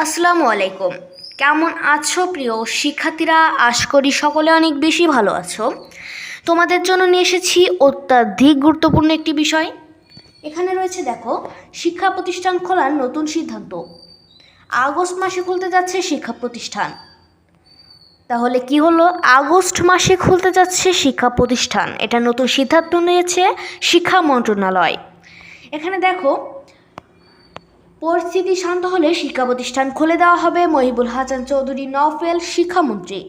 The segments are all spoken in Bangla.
আসসালামু আলাইকুম। কেমন আছো প্রিয় শিক্ষার্থীরা? আশা করি সকলে অনেক বেশি ভালো আছো। তোমাদের জন্য নিয়ে এসেছি অত্যাধিক গুরুত্বপূর্ণ একটি বিষয়। এখানে রয়েছে দেখো, শিক্ষা প্রতিষ্ঠান খোলার নতুন সিদ্ধান্ত। আগস্ট মাসে খুলতে যাচ্ছে শিক্ষা প্রতিষ্ঠান। তাহলে কি হলো? আগস্ট মাসে খুলতে যাচ্ছে শিক্ষা প্রতিষ্ঠান, এটা নতুন সিদ্ধান্ত নিয়েছে শিক্ষা মন্ত্রণালয়। এখানে দেখো, পরিস্থিতি শান্ত হলে শিক্ষা প্রতিষ্ঠান খুলে দেওয়া হবে, মহিবুল হাসান চৌধুরী নওফেল শিক্ষামন্ত্রী।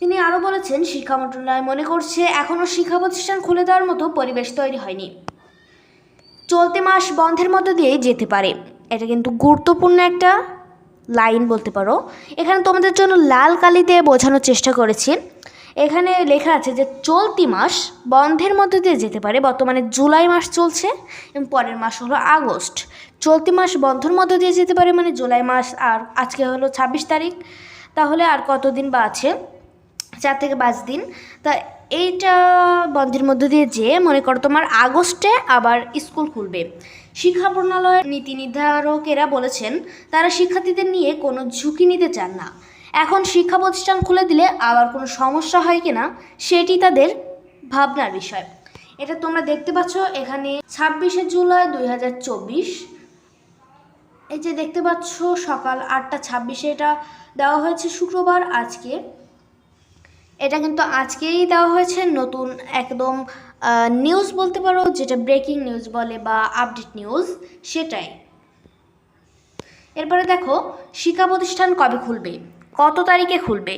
তিনি আরও বলেছেন, শিক্ষা মন্ত্রণালয় মনে করছে এখনও শিক্ষা প্রতিষ্ঠান খুলে দেওয়ার মতো পরিবেশ তৈরি হয়নি। চলতি মাস বন্ধের মধ্য দিয়েই যেতে পারে। এটা কিন্তু গুরুত্বপূর্ণ একটা লাইন বলতে পারো। এখানে তোমাদের জন্য লাল কালি দিয়ে বোঝানোর চেষ্টা করেছি। এখানে লেখা আছে যে চলতি মাস বন্ধের মধ্যে দিয়ে যেতে পারে। বর্তমানে জুলাই মাস চলছে এবং পরের মাস হলো আগস্ট। চলতি মাস বন্ধের মধ্যে দিয়ে যেতে পারে মানে জুলাই মাস, আর আজকে হলো 26 তারিখ, তাহলে আর কতদিন বা আছে? 4 থেকে 5 দিন। তা এইটা বন্ধের মধ্যে দিয়ে যে মনে করো তোমার আগস্টে আবার স্কুল খুলবে। শিক্ষা মন্ত্রণালয়ের নীতি নির্ধারকেরা বলেছেন তারা শিক্ষার্থীদের নিয়ে কোনো ঝুঁকি নিতে চান না। এখন শিক্ষা প্রতিষ্ঠান খুলে দিলে আবার কোনো সমস্যা হয় কিনা সেটি তাদের ভাবনার বিষয়। এটা তোমরা দেখতে পাচ্ছ এখানে 26শে জুলাই 2024, এই যে দেখতে পাচ্ছ সকাল 8টা 26, এটা দেওয়া হয়েছে শুক্রবার আজকে। এটা কিন্তু আজকেই দেওয়া হয়েছে, নতুন একদম নিউজ বলতে পারো, যেটা ব্রেকিং নিউজ বলে বা আপডেট নিউজ, সেটাই। এরপরে দেখো, শিক্ষা প্রতিষ্ঠান কবে খুলবে, কত তারিখে খুলবে,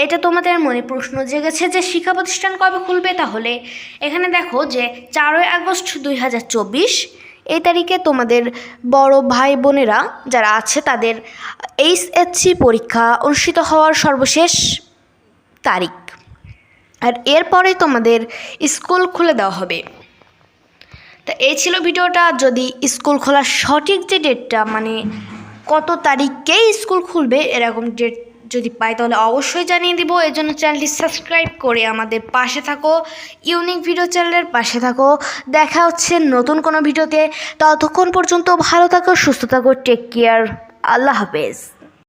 এটা তোমাদের মনে প্রশ্ন জেগেছে যে শিক্ষা প্রতিষ্ঠান কবে খুলবে। তাহলে এখানে দেখো যে 4ই আগস্ট 2024 এই তারিখে তোমাদের বড় ভাই বোনেরা যারা আছে তাদের এইচএসসি পরীক্ষা অনুষ্ঠিত হওয়ার সর্বশেষ তারিখ, আর এরপরে তোমাদের স্কুল খুলে দেওয়া হবে। তা এই ছিল ভিডিওটা। যদি স্কুল খোলার সঠিক যে ডেটটা, মানে কত তারিখেই স্কুল খুলবে এরকম ডেট যদি পাই তাহলে অবশ্যই জানিয়ে দিব। এর জন্য চ্যানেলটি সাবস্ক্রাইব করে আমাদের পাশে থাকো, ইউনিক ভিডিও চ্যানেলের পাশে থাকো। দেখা হচ্ছে নতুন কোনো ভিডিওতে। ততক্ষণ পর্যন্ত ভালো থাকো, সুস্থ থাকো, টেক কেয়ার, আল্লাহ হাফেজ।